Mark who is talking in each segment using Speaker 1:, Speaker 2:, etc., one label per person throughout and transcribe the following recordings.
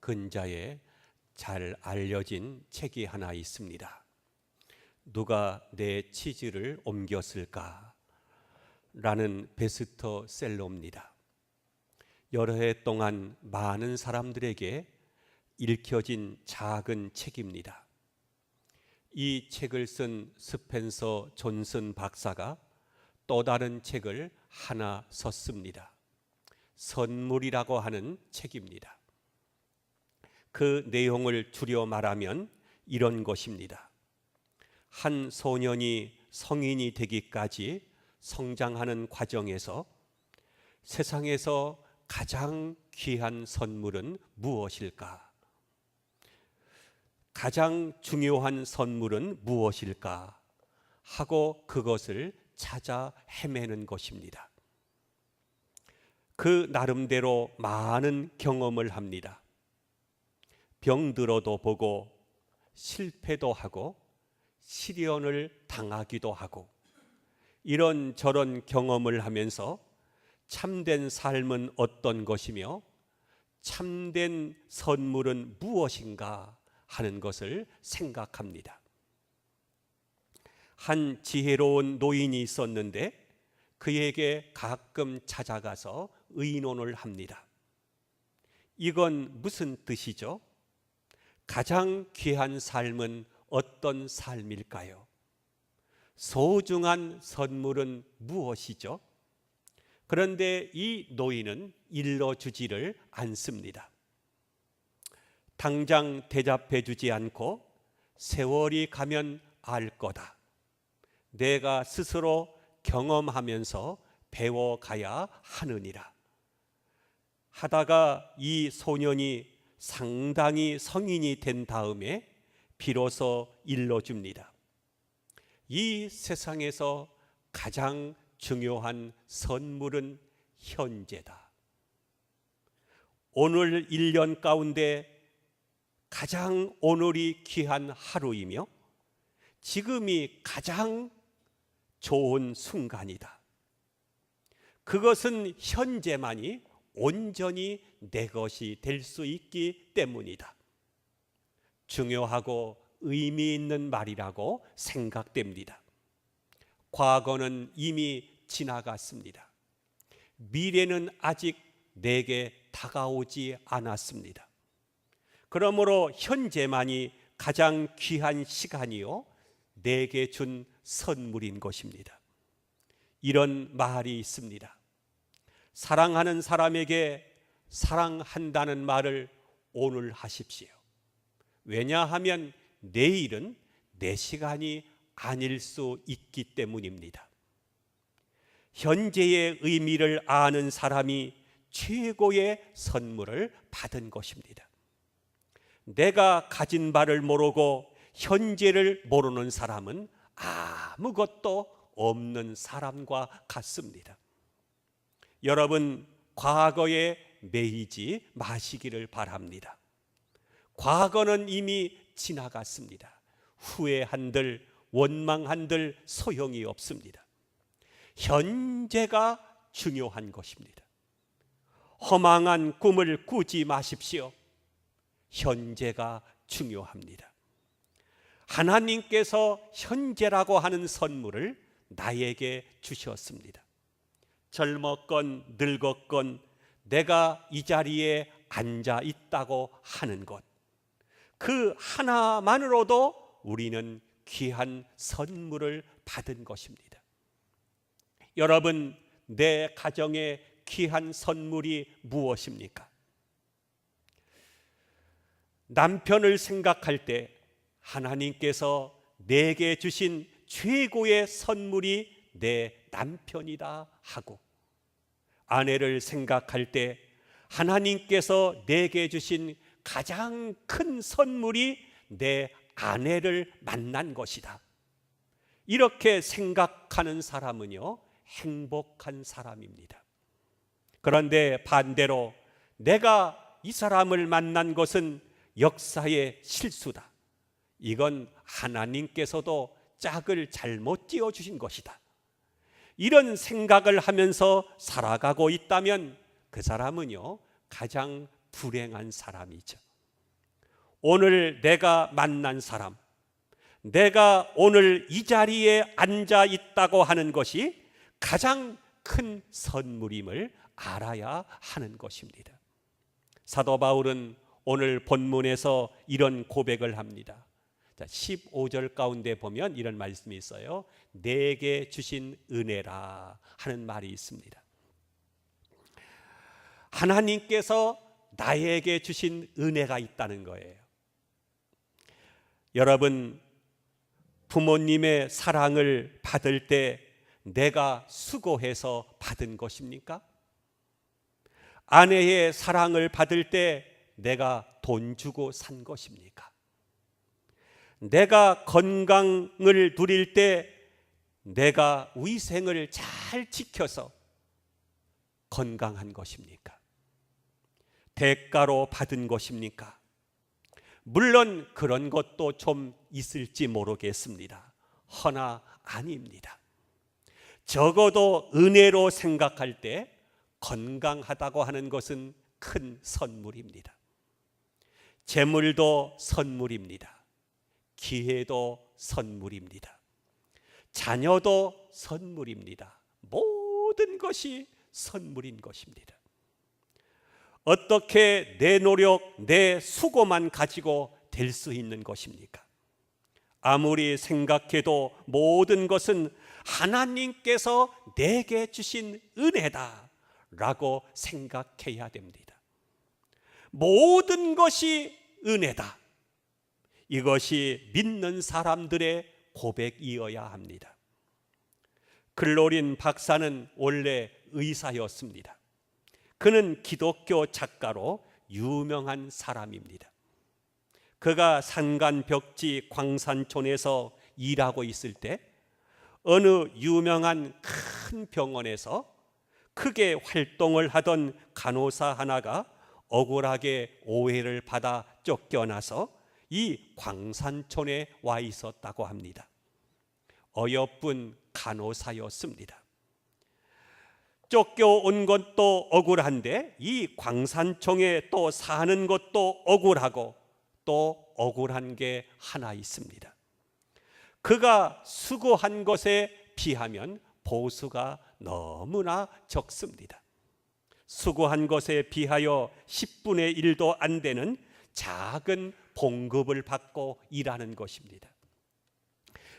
Speaker 1: 근자에 잘 알려진 책이 하나 있습니다. 누가 내 치즈를 옮겼을까? 라는 베스트셀러입니다. 여러 해 동안 많은 사람들에게 읽혀진 작은 책입니다. 이 책을 쓴 스펜서 존슨 박사가 또 다른 책을 하나 썼습니다. 선물이라고 하는 책입니다. 그 내용을 줄여 말하면 이런 것입니다. 한 소년이 성인이 되기까지 성장하는 과정에서 세상에서 가장 귀한 선물은 무엇일까? 가장 중요한 선물은 무엇일까? 하고 그것을 찾아 헤매는 것입니다. 그 나름대로 많은 경험을 합니다. 병들어도 보고 실패도 하고 시련을 당하기도 하고 이런저런 경험을 하면서 참된 삶은 어떤 것이며 참된 선물은 무엇인가 하는 것을 생각합니다. 한 지혜로운 노인이 있었는데 그에게 가끔 찾아가서 의논을 합니다. 이건 무슨 뜻이죠? 가장 귀한 삶은 어떤 삶일까요? 소중한 선물은 무엇이죠? 그런데 이 노인은 일러주지를 않습니다. 당장 대답해 주지 않고 세월이 가면 알 거다. 내가 스스로 경험하면서 배워가야 하느니라. 하다가 이 소년이 상당히 성인이 된 다음에 비로소 일러줍니다. 이 세상에서 가장 중요한 선물은 현재다. 오늘 1년 가운데 가장 오늘이 귀한 하루이며 지금이 가장 좋은 순간이다. 그것은 현재만이 온전히 내 것이 될 수 있기 때문이다. 중요하고 의미 있는 말이라고 생각됩니다. 과거는 이미 지나갔습니다. 미래는 아직 내게 다가오지 않았습니다. 그러므로 현재만이 가장 귀한 시간이요 내게 준 선물인 것입니다. 이런 말이 있습니다. 사랑하는 사람에게 사랑한다는 말을 오늘 하십시오. 왜냐하면 내일은 내 시간이 아닐 수 있기 때문입니다. 현재의 의미를 아는 사람이 최고의 선물을 받은 것입니다. 내가 가진 바를 모르고 현재를 모르는 사람은 아무것도 없는 사람과 같습니다. 여러분, 과거에 매이지 마시기를 바랍니다. 과거는 이미 지나갔습니다. 후회한들 원망한들 소용이 없습니다. 현재가 중요한 것입니다. 허망한 꿈을 꾸지 마십시오. 현재가 중요합니다. 하나님께서 현재라고 하는 선물을 나에게 주셨습니다. 젊었건 늙었건 내가 이 자리에 앉아 있다고 하는 것, 그 하나만으로도 우리는 귀한 선물을 받은 것입니다. 여러분, 내 가정에 귀한 선물이 무엇입니까? 남편을 생각할 때 하나님께서 내게 주신 최고의 선물이 내 남편이다 하고, 아내를 생각할 때 하나님께서 내게 주신 가장 큰 선물이 내 아내를 만난 것이다. 이렇게 생각하는 사람은요, 행복한 사람입니다. 그런데 반대로 내가 이 사람을 만난 것은 역사의 실수다. 이건 하나님께서도 짝을 잘못 띄워주신 것이다. 이런 생각을 하면서 살아가고 있다면 그 사람은요, 가장 불행한 사람이죠. 오늘 내가 만난 사람, 내가 오늘 이 자리에 앉아 있다고 하는 것이 가장 큰 선물임을 알아야 하는 것입니다. 사도 바울은 오늘 본문에서 이런 고백을 합니다. 15절 가운데 보면 이런 말씀이 있어요. 내게 주신 은혜라 하는 말이 있습니다. 하나님께서 나에게 주신 은혜가 있다는 거예요. 여러분, 부모님의 사랑을 받을 때 내가 수고해서 받은 것입니까? 아내의 사랑을 받을 때 내가 돈 주고 산 것입니까? 내가 건강을 누릴 때 내가 위생을 잘 지켜서 건강한 것입니까? 대가로 받은 것입니까? 물론 그런 것도 좀 있을지 모르겠습니다. 허나 아닙니다. 적어도 은혜로 생각할 때 건강하다고 하는 것은 큰 선물입니다. 재물도 선물입니다. 기회도 선물입니다. 자녀도 선물입니다. 모든 것이 선물인 것입니다. 어떻게 내 노력, 내 수고만 가지고 될 수 있는 것입니까? 아무리 생각해도 모든 것은 하나님께서 내게 주신 은혜다 라고 생각해야 됩니다. 모든 것이 은혜다. 이것이 믿는 사람들의 고백이어야 합니다. 글로린 박사는 원래 의사였습니다. 그는 기독교 작가로 유명한 사람입니다. 그가 산간벽지 광산촌에서 일하고 있을 때 어느 유명한 큰 병원에서 크게 활동을 하던 간호사 하나가 억울하게 오해를 받아 쫓겨나서 이 광산촌에 와 있었다고 합니다. 어여쁜 간호사였습니다. 쫓겨온 것도 억울한데 이 광산촌에 또 사는 것도 억울하고 또 억울한 게 하나 있습니다. 그가 수고한 것에 비하면 보수가 너무나 적습니다. 수고한 것에 비하여 10분의 1도 안 되는 작은 봉급을 받고 일하는 것입니다.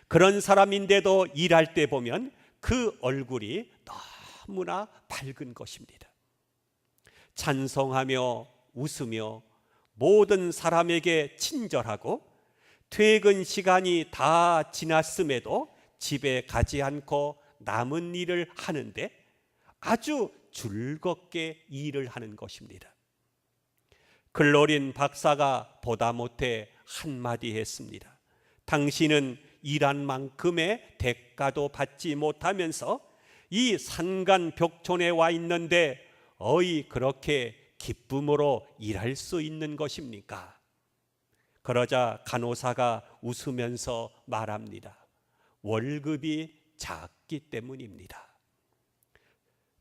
Speaker 1: 그런 사람인데도 일할 때 보면 그 얼굴이 너무나 밝은 것입니다. 찬송하며 웃으며 모든 사람에게 친절하고 퇴근 시간이 다 지났음에도 집에 가지 않고 남은 일을 하는데 아주 즐겁게 일을 하는 것입니다. 글로린 박사가 보다 못해 한마디 했습니다. 당신은 일한 만큼의 대가도 받지 못하면서 이 산간벽촌에 와 있는데 어이 그렇게 기쁨으로 일할 수 있는 것입니까? 그러자 간호사가 웃으면서 말합니다. 월급이 작기 때문입니다.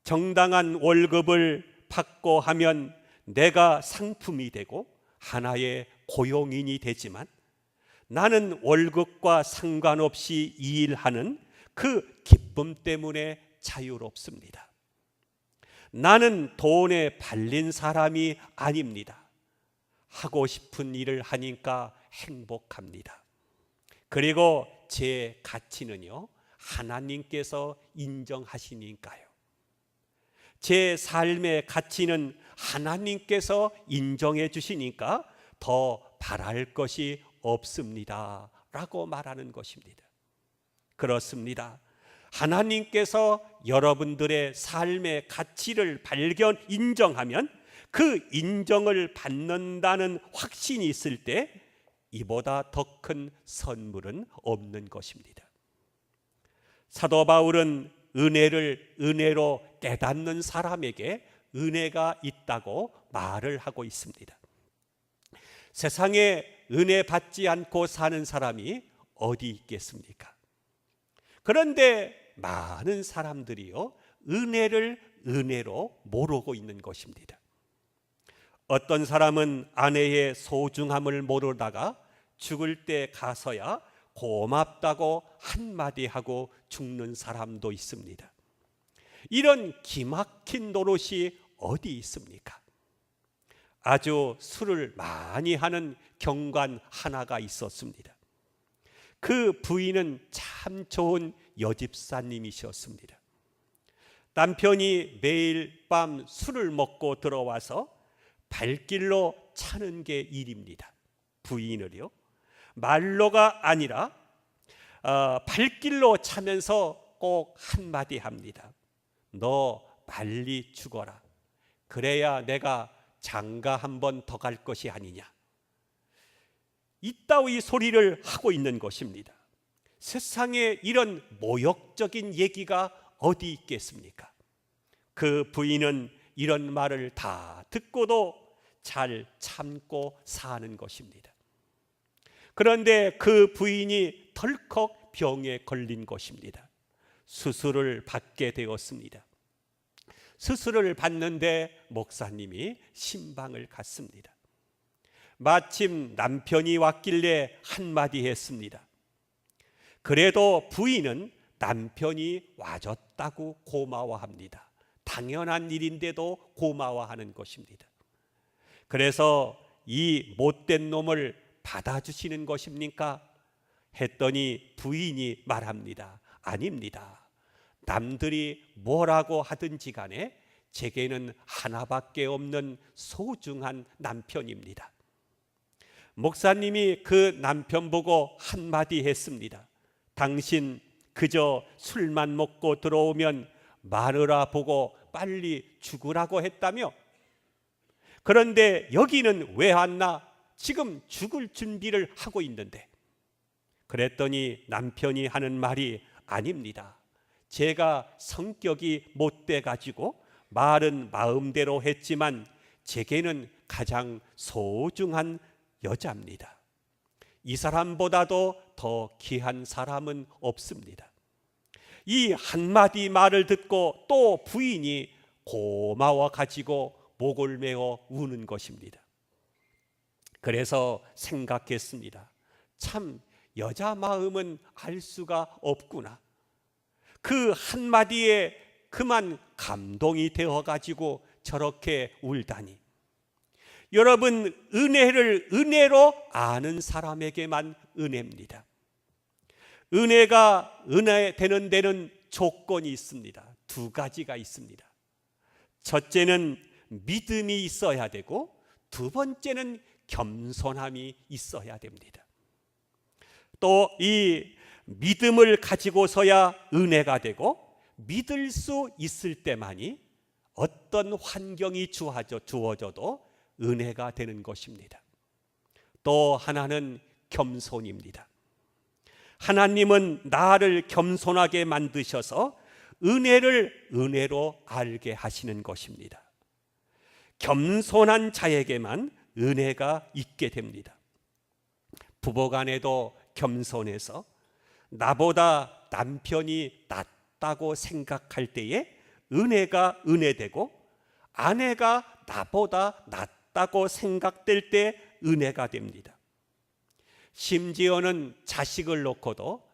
Speaker 1: 정당한 월급을 받고 하면 내가 상품이 되고 하나의 고용인이 되지만 나는 월급과 상관없이 일하는 그 기쁨 때문에 자유롭습니다. 나는 돈에 발린 사람이 아닙니다. 하고 싶은 일을 하니까 행복합니다. 그리고 제 가치는요, 하나님께서 인정하시니까요. 제 삶의 가치는 하나님께서 인정해 주시니까 더 바랄 것이 없습니다 라고 말하는 것입니다. 그렇습니다. 하나님께서 여러분들의 삶의 가치를 인정하면 그 인정을 받는다는 확신이 있을 때 이보다 더 큰 선물은 없는 것입니다. 사도 바울은 은혜를 은혜로 깨닫는 사람에게 은혜가 있다고 말을 하고 있습니다. 세상에 은혜 받지 않고 사는 사람이 어디 있겠습니까? 그런데 많은 사람들이요, 은혜를 은혜로 모르고 있는 것입니다. 어떤 사람은 아내의 소중함을 모르다가 죽을 때 가서야 고맙다고 한마디 하고 죽는 사람도 있습니다. 이런 기막힌 노릇이 어디 있습니까? 아주 술을 많이 하는 경관 하나가 있었습니다. 그 부인은 참 좋은 여집사님이셨습니다. 남편이 매일 밤 술을 먹고 들어와서 발길로 차는 게 일입니다. 부인을요. 말로가 아니라 발길로 차면서 꼭 한마디 합니다. 너 빨리 죽어라. 그래야 내가 장가 한 번 더 갈 것이 아니냐. 이따위 소리를 하고 있는 것입니다. 세상에 이런 모욕적인 얘기가 어디 있겠습니까? 그 부인은 이런 말을 다 듣고도 잘 참고 사는 것입니다. 그런데 그 부인이 덜컥 병에 걸린 것입니다. 수술을 받게 되었습니다. 수술을 받는데 목사님이 신방을 갔습니다. 마침 남편이 왔길래 한마디 했습니다. 그래도 부인은 남편이 와줬다고 고마워합니다. 당연한 일인데도 고마워하는 것입니다. 그래서 이 못된 놈을 받아주시는 것입니까? 했더니 부인이 말합니다. 아닙니다. 남들이 뭐라고 하든지 간에 제게는 하나밖에 없는 소중한 남편입니다. 목사님이 그 남편 보고 한마디 했습니다. 당신 그저 술만 먹고 들어오면 마누라 보고 빨리 죽으라고 했다며? 그런데 여기는 왜 왔나? 지금 죽을 준비를 하고 있는데. 그랬더니 남편이 하는 말이 아닙니다. 제가 성격이 못돼 가지고 말은 마음대로 했지만 제게는 가장 소중한 여자입니다. 이 사람보다도 더 귀한 사람은 없습니다. 이 한마디 말을 듣고 또 부인이 고마워 가지고 목을 메어 우는 것입니다. 그래서 생각했습니다. 참 여자 마음은 알 수가 없구나. 그 한마디에 그만 감동이 되어 가지고 저렇게 울다니. 여러분, 은혜를 은혜로 아는 사람에게만 은혜입니다. 은혜가 은혜 되는 데는 조건이 있습니다. 두 가지가 있습니다. 첫째는 믿음이 있어야 되고 두 번째는 겸손함이 있어야 됩니다. 또 이 믿음을 가지고서야 은혜가 되고 믿을 수 있을 때만이 어떤 환경이 주어져도 은혜가 되는 것입니다. 또 하나는 겸손입니다. 하나님은 나를 겸손하게 만드셔서 은혜를 은혜로 알게 하시는 것입니다. 겸손한 자에게만 은혜가 있게 됩니다. 부부간에도 겸손해서 나보다 남편이 낫다고 생각할 때에 은혜가 은혜되고, 아내가 나보다 낫다고 생각될 때 은혜가 됩니다. 심지어는 자식을 놓고도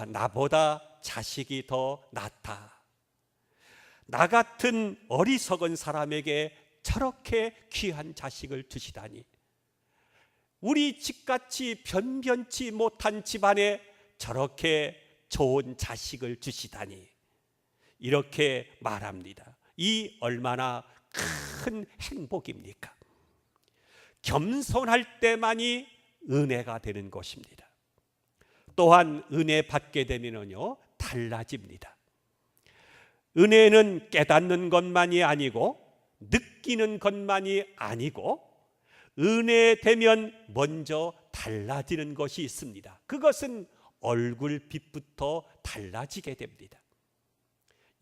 Speaker 1: 나보다 자식이 더 낫다. 나 같은 어리석은 사람에게 저렇게 귀한 자식을 주시다니. 우리 집같이 변변치 못한 집안에 저렇게 좋은 자식을 주시다니. 이렇게 말합니다. 이 얼마나 큰 행복입니까? 겸손할 때만이 은혜가 되는 것입니다. 또한 은혜 받게 되면요 달라집니다. 은혜는 깨닫는 것만이 아니고 느끼는 것만이 아니고 은혜 되면 먼저 달라지는 것이 있습니다. 그것은 얼굴빛부터 달라지게 됩니다.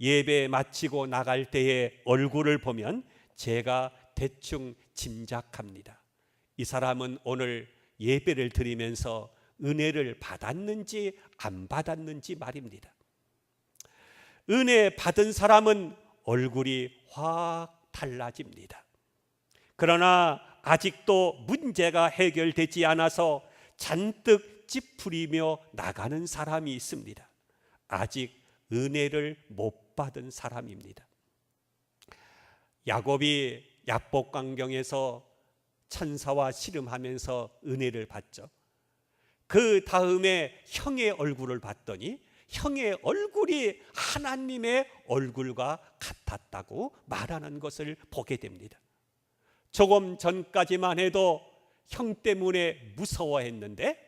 Speaker 1: 예배 마치고 나갈 때의 얼굴을 보면 제가 대충 짐작합니다. 이 사람은 오늘 예배를 드리면서 은혜를 받았는지 안 받았는지 말입니다. 은혜 받은 사람은 얼굴이 확 달라집니다. 그러나 아직도 문제가 해결되지 않아서 잔뜩 찌푸리며 나가는 사람이 있습니다. 아직 은혜를 못 받은 사람입니다. 야곱이 야복강경에서 천사와 씨름하면서 은혜를 받죠. 그 다음에 형의 얼굴을 봤더니 형의 얼굴이 하나님의 얼굴과 같았다고 말하는 것을 보게 됩니다. 조금 전까지만 해도 형 때문에 무서워했는데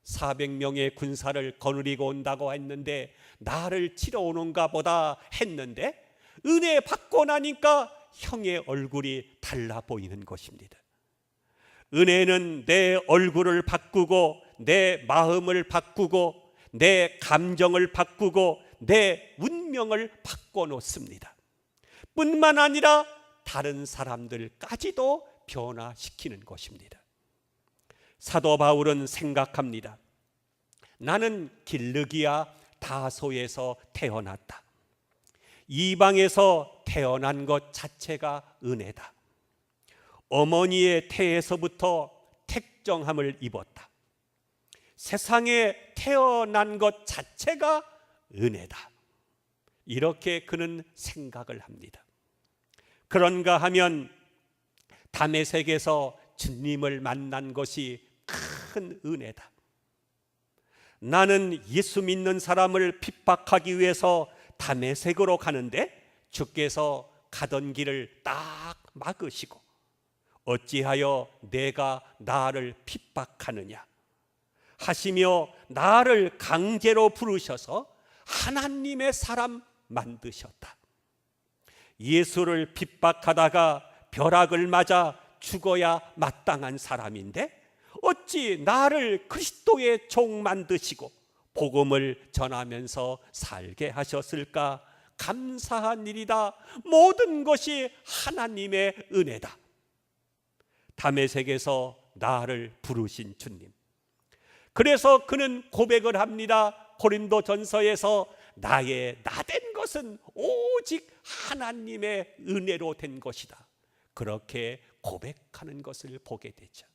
Speaker 1: 400명의 군사를 거느리고 온다고 했는데 나를 치러 오는가 보다 했는데 은혜 받고 나니까 형의 얼굴이 달라 보이는 것입니다. 은혜는 내 얼굴을 바꾸고 내 마음을 바꾸고 내 감정을 바꾸고 내 운명을 바꿔놓습니다. 뿐만 아니라 다른 사람들까지도 변화시키는 것입니다. 사도 바울은 생각합니다. 나는 길르기아 다소에서 태어났다. 이방에서 태어난 것 자체가 은혜다. 어머니의 태에서부터 택정함을 입었다. 세상에 태어난 것 자체가 은혜다. 이렇게 그는 생각을 합니다. 그런가 하면 다메섹에서 주님을 만난 것이 큰 은혜다. 나는 예수 믿는 사람을 핍박하기 위해서 다메섹으로 가는데 주께서 가던 길을 딱 막으시고 어찌하여 내가 나를 핍박하느냐 하시며 나를 강제로 부르셔서 하나님의 사람 만드셨다. 예수를 핍박하다가 벼락을 맞아 죽어야 마땅한 사람인데 어찌 나를 그리스도의 종 만드시고 복음을 전하면서 살게 하셨을까? 감사한 일이다. 모든 것이 하나님의 은혜다. 다메섹에서 나를 부르신 주님. 그래서 그는 고백을 합니다. 고린도전서에서 나의 나된 것은 오직 하나님의 은혜로 된 것이다. 그렇게 고백하는 것을 보게 되죠.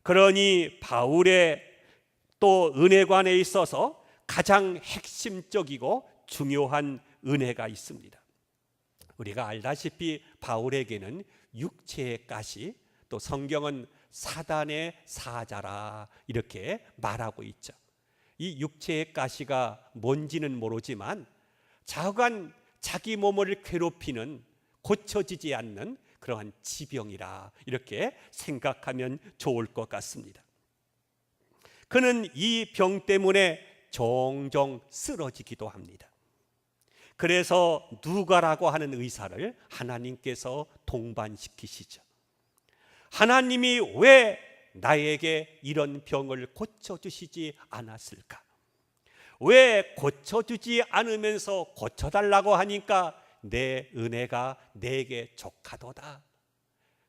Speaker 1: 그러니 바울의 또 은혜관에 있어서 가장 핵심적이고 중요한 은혜가 있습니다. 우리가 알다시피 바울에게는 육체의 가시, 또 성경은 사단의 사자라 이렇게 말하고 있죠. 이 육체의 가시가 뭔지는 모르지만 자관 자기 몸을 괴롭히는 고쳐지지 않는 그러한 지병이라 이렇게 생각하면 좋을 것 같습니다. 그는 이 병 때문에 종종 쓰러지기도 합니다. 그래서 누가라고 하는 의사를 하나님께서 동반시키시죠. 하나님이 왜 나에게 이런 병을 고쳐주시지 않았을까? 왜 고쳐주지 않으면서 고쳐달라고 하니까 내 은혜가 내게 족하도다.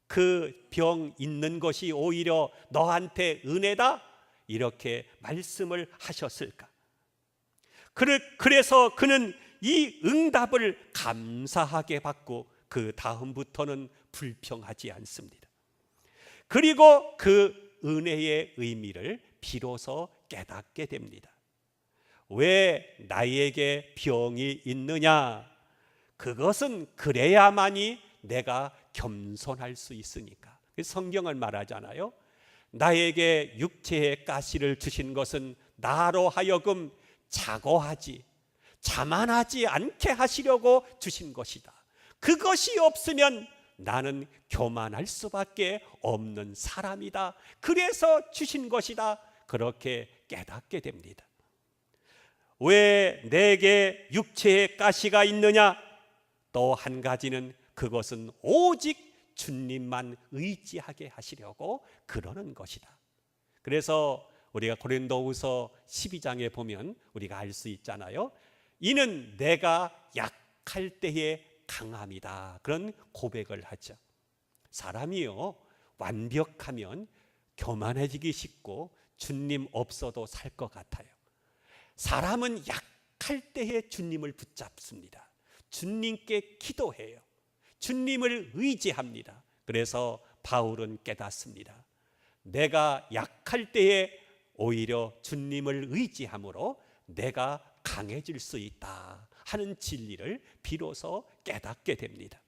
Speaker 1: 그 병 있는 것이 오히려 너한테 은혜다. 이렇게 말씀을 하셨을까? 그래서 그는 이 응답을 감사하게 받고 그 다음부터는 불평하지 않습니다. 그리고 그 은혜의 의미를 비로소 깨닫게 됩니다. 왜 나에게 병이 있느냐? 그것은 그래야만이 내가 겸손할 수 있으니까. 성경은 말하잖아요. 나에게 육체의 가시를 주신 것은 나로 하여금 자고하지 자만하지 않게 하시려고 주신 것이다. 그것이 없으면 나는 교만할 수밖에 없는 사람이다. 그래서 주신 것이다. 그렇게 깨닫게 됩니다. 왜 내게 육체의 가시가 있느냐? 또 한 가지는 그것은 오직 주님만 의지하게 하시려고 그러는 것이다. 그래서 우리가 고린도후서 12장에 보면 우리가 알 수 있잖아요. 이는 내가 약할 때의 강함이다. 그런 고백을 하죠. 사람이요, 완벽하면 교만해지기 쉽고 주님 없어도 살 것 같아요. 사람은 약할 때에 주님을 붙잡습니다. 주님께 기도해요. 주님을 의지합니다. 그래서 바울은 깨닫습니다. 내가 약할 때에 오히려 주님을 의지함으로 내가 강해질 수 있다 하는 진리를 비로소 깨닫게 됩니다.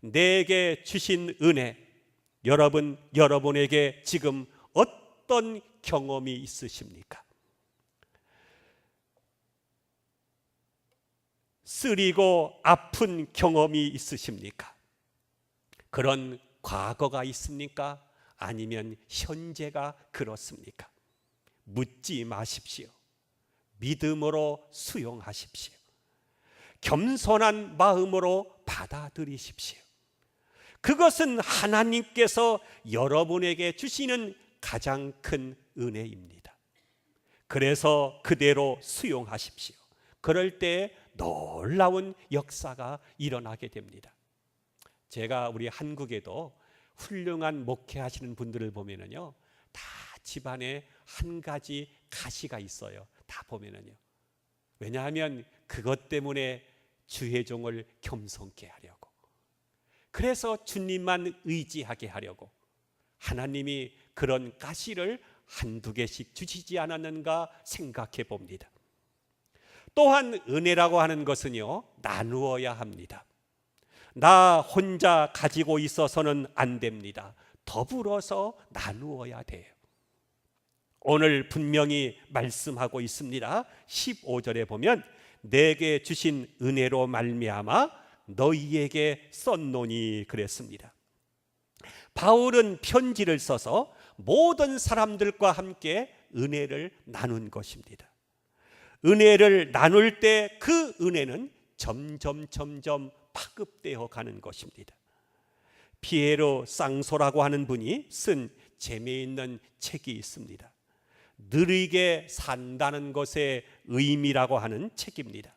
Speaker 1: 내게 주신 은혜, 여러분에게 지금 어떤 경험이 있으십니까? 쓰리고 아픈 경험이 있으십니까? 그런 과거가 있습니까? 아니면 현재가 그렇습니까? 묻지 마십시오. 믿음으로 수용하십시오. 겸손한 마음으로 받아들이십시오. 그것은 하나님께서 여러분에게 주시는 가장 큰 은혜입니다. 그래서 그대로 수용하십시오. 그럴 때 놀라운 역사가 일어나게 됩니다. 제가 우리 한국에도 훌륭한 목회하시는 분들을 보면은요, 다 집안에 한 가지 가시가 있어요. 다 보면은요. 왜냐하면 그것 때문에 주의 종을 겸손케 하려고, 그래서 주님만 의지하게 하려고 하나님이 그런 가시를 한두 개씩 주시지 않았는가 생각해 봅니다. 또한 은혜라고 하는 것은요, 나누어야 합니다. 나 혼자 가지고 있어서는 안 됩니다. 더불어서 나누어야 돼요. 오늘 분명히 말씀하고 있습니다. 15절에 보면 내게 주신 은혜로 말미암아 너희에게 썼노니 그랬습니다. 바울은 편지를 써서 모든 사람들과 함께 은혜를 나눈 것입니다. 은혜를 나눌 때 그 은혜는 점점 파급되어 가는 것입니다. 피에로 쌍소라고 하는 분이 쓴 재미있는 책이 있습니다. 느리게 산다는 것의 의미라고 하는 책입니다.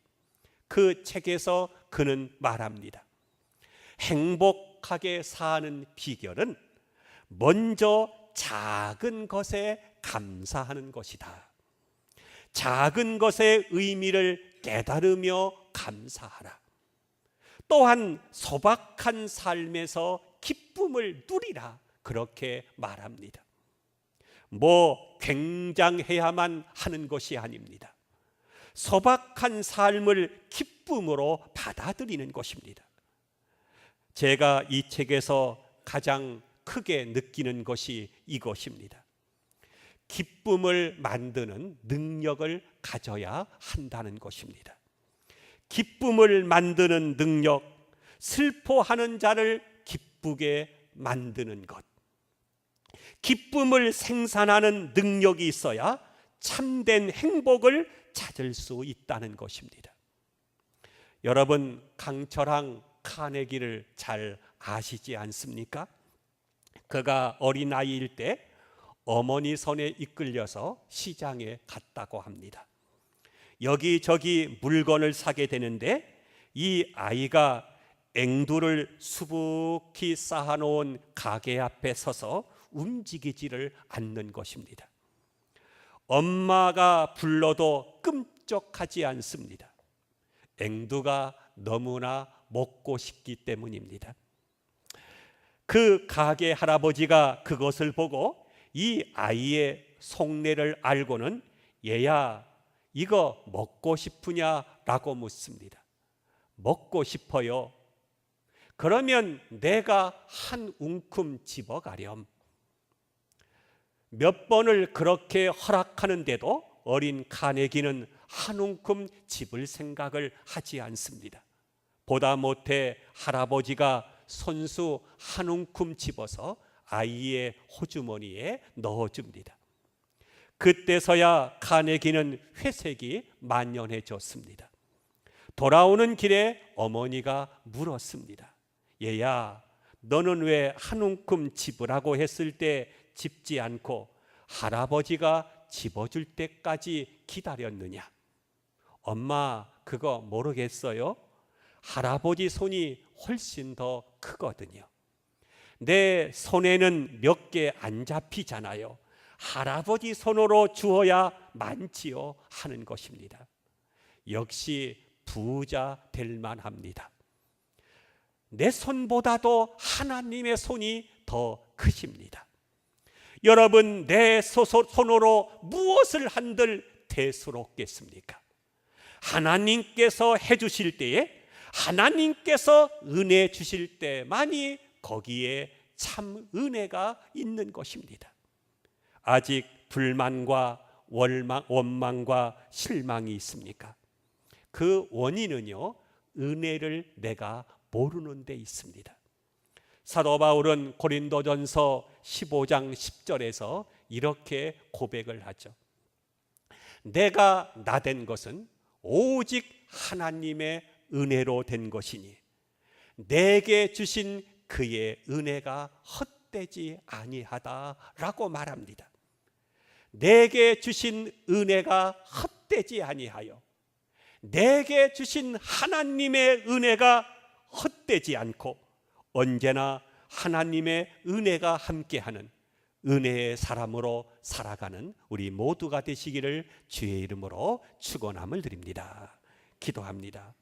Speaker 1: 그 책에서 그는 말합니다. 행복하게 사는 비결은 먼저 작은 것에 감사하는 것이다. 작은 것의 의미를 깨달으며 감사하라. 또한 소박한 삶에서 기쁨을 누리라. 그렇게 말합니다. 굉장해야만 하는 것이 아닙니다. 소박한 삶을 기쁨으로 받아들이는 것입니다. 제가 이 책에서 가장 크게 느끼는 것이 이것입니다. 기쁨을 만드는 능력을 가져야 한다는 것입니다. 기쁨을 만드는 능력, 슬퍼하는 자를 기쁘게 만드는 것, 기쁨을 생산하는 능력이 있어야 참된 행복을 찾을 수 있다는 것입니다. 여러분, 강철왕 카네기를 잘 아시지 않습니까? 그가 어린아이일 때 어머니 손에 이끌려서 시장에 갔다고 합니다. 여기저기 물건을 사게 되는데 이 아이가 앵두를 수북히 쌓아놓은 가게 앞에 서서 움직이지를 않는 것입니다. 엄마가 불러도 끔찍하지 않습니다. 앵두가 너무나 먹고 싶기 때문입니다. 그 가게 할아버지가 그것을 보고 이 아이의 속내를 알고는 얘야, 이거 먹고 싶으냐라고 묻습니다. 먹고 싶어요. 그러면 내가 한 움큼 집어가렴. 몇 번을 그렇게 허락하는데도 어린 카네기는 한 움큼 집을 생각을 하지 않습니다. 보다 못해 할아버지가 손수 한 움큼 집어서 아이의 호주머니에 넣어줍니다. 그때서야 카네기는 회색이 만연해졌습니다. 돌아오는 길에 어머니가 물었습니다. 얘야, 너는 왜 한 움큼 집으라고 했을 때 집지 않고 할아버지가 집어줄 때까지 기다렸느냐? 엄마, 그거 모르겠어요? 할아버지 손이 훨씬 더 크거든요. 내 손에는 몇 개 안 잡히잖아요. 할아버지 손으로 주어야 많지요 하는 것입니다. 역시 부자 될 만합니다. 내 손보다도 하나님의 손이 더 크십니다. 여러분, 내 손으로 무엇을 한들 대수롭겠습니까? 하나님께서 해주실 때에, 하나님께서 은혜 주실 때만이 거기에 참 은혜가 있는 것입니다. 아직 불만과 원망과 실망이 있습니까? 그 원인은요, 은혜를 내가 모르는 데 있습니다. 사도 바울은 고린도전서 15장 10절에서 이렇게 고백을 하죠. 내가 나된 것은 오직 하나님의 은혜로 된 것이니 내게 주신 그의 은혜가 헛되지 아니하다라고 말합니다. 내게 주신 은혜가 헛되지 아니하여, 내게 주신 하나님의 은혜가 헛되지 않고 언제나 하나님의 은혜가 함께하는 은혜의 사람으로 살아가는 우리 모두가 되시기를 주의 이름으로 축원함을 드립니다. 기도합니다.